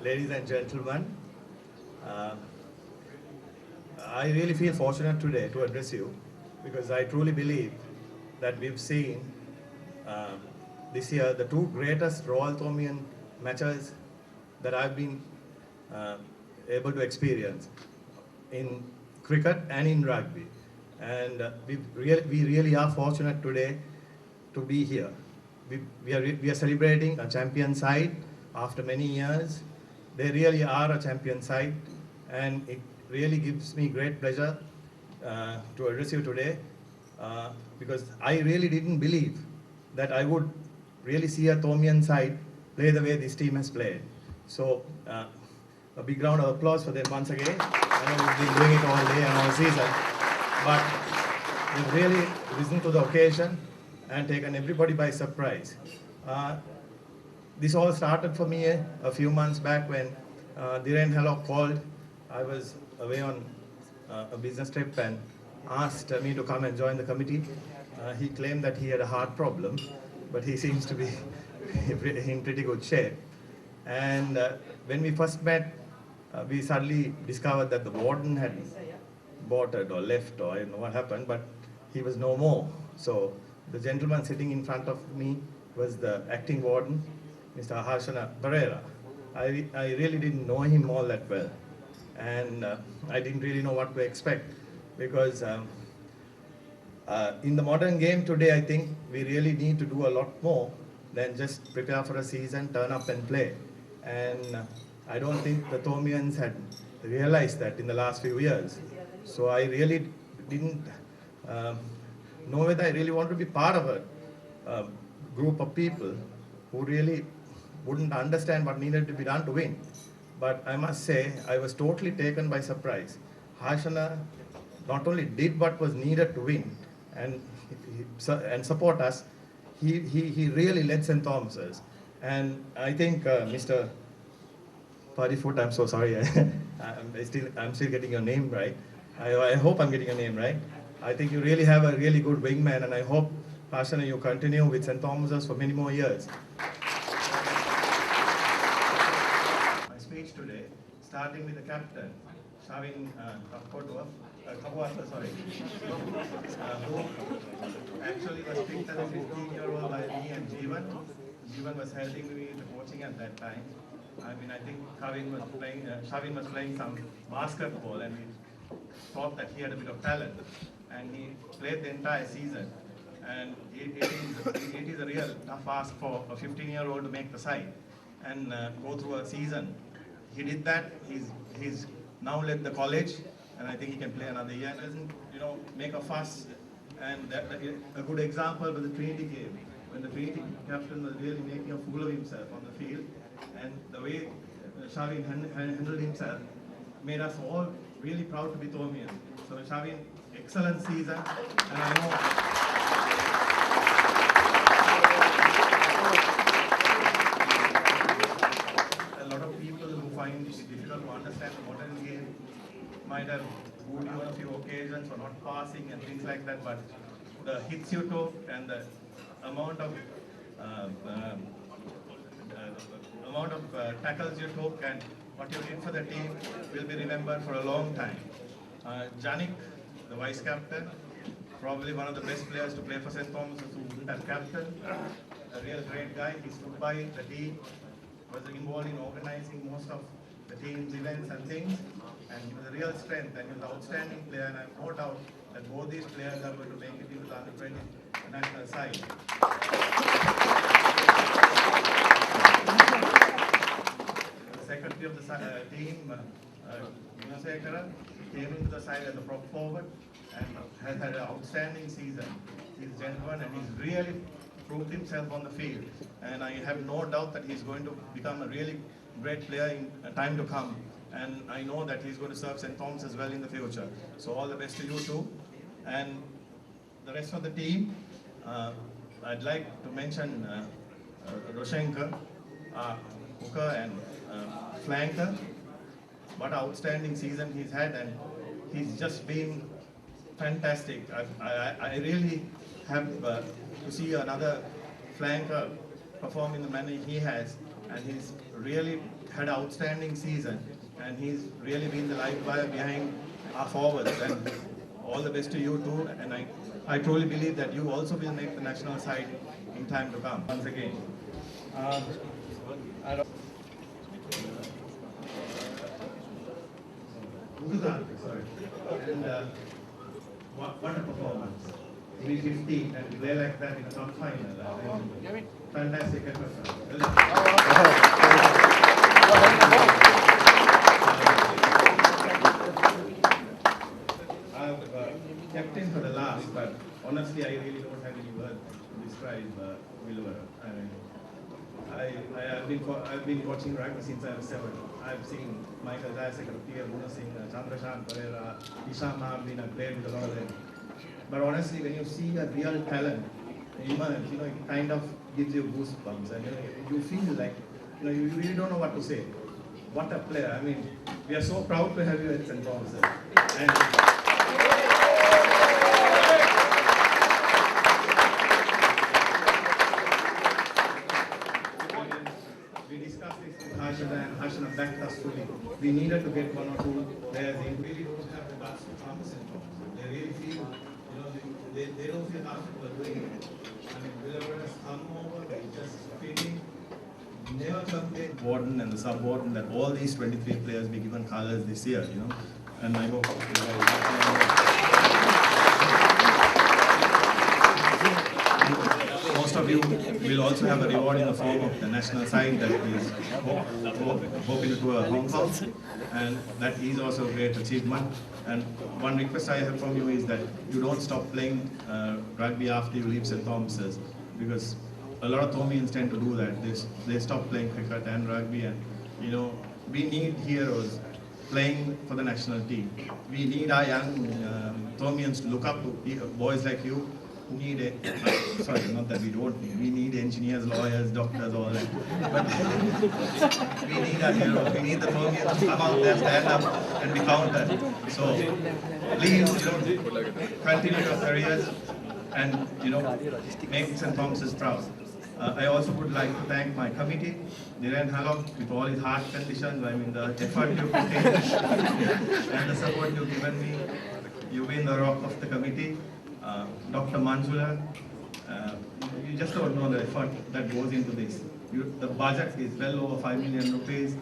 ladies and gentlemen. Uh, I really feel fortunate today to address you because I truly believe that we've seen uh, this year the two greatest Royal Thomaian matches that I've been uh, able to experience in cricket and in rugby. And we really are fortunate today to be here. We are celebrating a champion side after many years. They really are a champion side, and it really gives me great pleasure to address you today because I really didn't believe that I would really see a Thomaian side play the way this team has played. So, a big round of applause for them once again. I know we've been doing it all day and all season, but they've really risen to the occasion and taken everybody by surprise. Uh, this all started for me a few months back when Dhiren Halok called. I was away on a business trip and asked me to come and join the committee. He claimed that he had a heart problem, but he seems to be in pretty good shape. And when we first met, we suddenly discovered that the warden had bolted or left, or I don't know what happened, but he was no more. So the gentleman sitting in front of me was the acting warden, Mr. Harshana Pereira. I really didn't know him all that well, and I didn't really know what to expect because in the modern game today, I think we really need to do a lot more than just prepare for a season, turn up and play. And I don't think the Thomaians had realized that in the last few years. So I really didn't know whether I really want to be part of a group of people who really wouldn't understand what needed to be done to win. But I must say, I was totally taken by surprise. Harshana not only did what was needed to win and support us, he really led St. Thomas's. And I think Mr. Parifoot, I'm so sorry, I'm still getting your name right. I hope I'm getting your name right. I think you really have a really good wingman, and I hope, Harshana, you continue with St. Thomas's for many more years. My speech today, starting with the captain, Shavin Kapwata, who actually was picked as a 15-year-old by me and Jeevan. Jeevan was helping me with the coaching at that time. I mean, I think Shavin was playing some basketball, and we thought that he had a bit of talent, and he played the entire season. And it is a real tough ask for a 15-year-old to make the side and go through a season. He did that. He's now led the college, and I think he can play another year. Doesn't make a fuss. And a good example was the Trinity game, when the Trinity captain was really making a fool of himself on the field, and the way Shavin handled himself made us all really proud to be Thomaian. So Shavin, excellent season, and I know a lot of people who find it difficult to understand the modern game might have booed you on a few occasions for not passing and things like that, but the hits you took and the amount of tackles you took and what you did for the team will be remembered for a long time. Janik, the vice captain, probably one of the best players to play for St. Thomas who wouldn't have captain. A real great guy. He stood by the team, was involved in organizing most of the team's events and things, and he was a real strength, and he was an outstanding player, and I have no doubt that both these players are going to make it into the under-20 national side. The secretary of the team, Gunasekara, came into the side as a prop forward and has had an outstanding season. He's a gentleman, and he's really proved himself on the field, and I have no doubt that he's going to become a really great player in time to come, and I know that he's going to serve St. Thomas as well in the future. So all the best to you too, and the rest of the team. I'd like to mention Roshenka, hooker and flanker. What an outstanding season he's had, and he's just been fantastic. I really have to see another flanker perform in the manner he has, and he's really had an outstanding season, and he's really been the life wire behind our forwards. And all the best to you too. And I truly believe that you also will make the national side in time to come. Once again. Sorry. And what a performance. To be 50 and play like that in a cup final. Fantastic effort. Kept in for the last, but honestly, I really don't have any words to describe Wilbur. I've been watching rugby since I was 7. I've seen Michael Dyack, Pierre Munasingh, Chandrashan Pereira, Isham Marbin. I've played with a lot of them. But honestly, when you see a real talent emerge, it kind of gives you goosebumps, and you feel like you really don't know what to say. What a player! I mean, we are so proud to have you at St. Thomas. And we discussed this with Harshada, and Harshada backed us fully. We needed to get 1 or 2 players in. Really don't have the guts to come to St. Thomas. They really feel, they don't feel comfortable doing it. I mean, Wilbur has come over, they just feeling. Never complained. Warden and the sub-warden that all these 23 players be given colours this year, and I hope most of you will also have a reward in the form of the national side that is hoping to do a Hong Kong, and that is also a great achievement. And one request I have from you is that you don't stop playing rugby after you leave St. Thomas's, because a lot of Thomians tend to do that. They stop playing cricket and rugby, and we need heroes playing for the national team. We need our young Thomians to look up to boys like you who need it. Sorry, not that we don't need. We need engineers, lawyers, doctors, all that. But we need our heroes. We need the Thomians to come out there, stand up, and be counted. So please, continue your careers and make St. Thomas's proud. I also would like to thank my committee, Dhiren Halok, with all his heart conditions. I mean, the effort you put in and the support you've given me. You've been the rock of the committee. Dr. Manjula, you just don't know the effort that goes into this. The budget is well over 5 million rupees,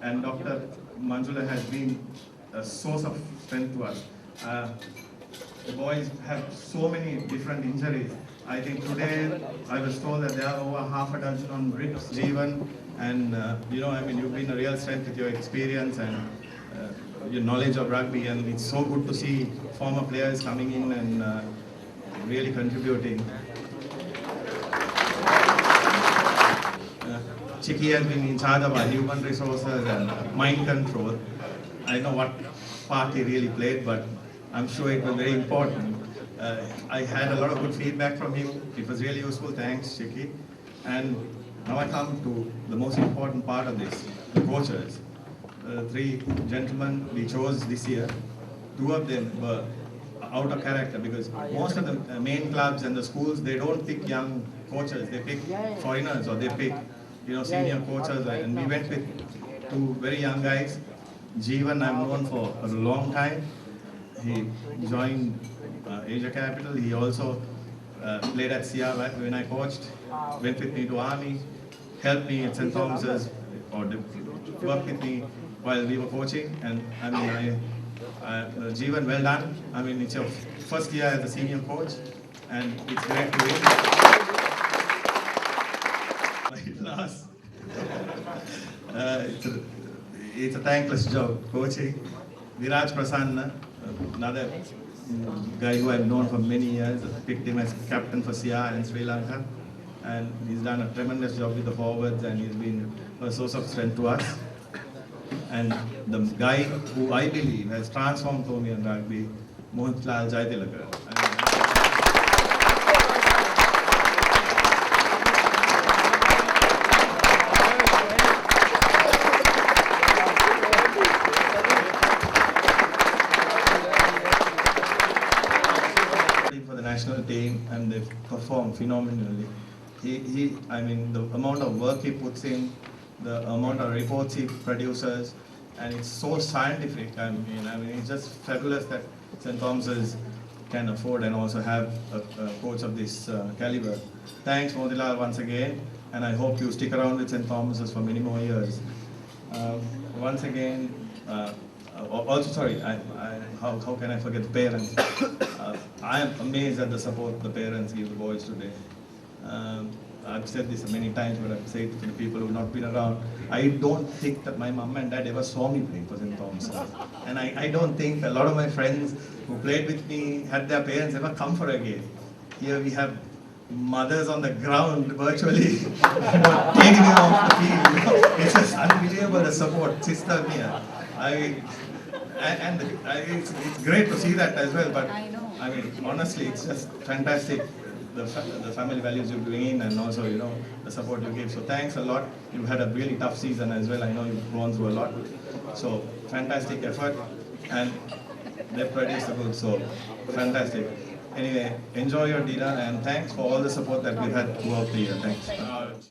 and Dr. Manjula has been a source of strength to us. The boys have so many different injuries. I think today I was told that there are over half a dozen on bricks, Jeevan, and you've been a real strength with your experience and your knowledge of rugby, and it's so good to see former players coming in and really contributing. Chiki has been in charge of our human resources and mind control. I know what part he really played, but I'm sure it was very important. I had a lot of good feedback from him. It was really useful. Thanks, Chiki. And now I come to the most important part of this, the coaches. 3 gentlemen we chose this year. 2 of them were out of character, because most of the main clubs and the schools, they don't pick young coaches. They pick foreigners, or they pick senior coaches. And we went with 2 very young guys. Jeevan I've known for a long time. He joined Asia Capital. He also played at CR when I coached, went with me to Army, helped me at St. Thomas's, or worked with me while we were coaching. And I mean, Jeevan, well done. I mean, it's your first year as a senior coach, and it's great to win. Last, it's a thankless job coaching. Viraj Prasanna, another guy who I've known for many years, picked him as captain for CR in Sri Lanka, and he's done a tremendous job with the forwards, and he's been a source of strength to us. And the guy who I believe has transformed Thomian rugby, Mohanlal Jaitilaka. For the national team, and they've performed phenomenally. I mean, the amount of work he puts in, the amount of reports he produces, and it's so scientific. I mean, it's just fabulous that St. Thomas's can afford and also have a coach of this caliber. Thanks, Motilal, once again, and I hope you stick around with St. Thomas's for many more years. Once again, also sorry, how can I forget the parents? I am amazed at the support the parents give the boys today. I've said this many times, but I've said it to the people who've not been around. I don't think that my mom and dad ever saw me playing for St. Thomas. And I don't think a lot of my friends who played with me had their parents ever come for a game. Here we have mothers on the ground virtually taking me off the field. It's just unbelievable the support. Sister Mia. It's great to see that as well, but I mean, honestly, it's just fantastic. The family values you bring in, and also, you know, the support you give. So thanks a lot. You've had a really tough season as well. I know you've gone through a lot. So fantastic effort, and they've produced the goods. So fantastic. Anyway, enjoy your dinner, and thanks for all the support that we've had throughout the year. Thanks.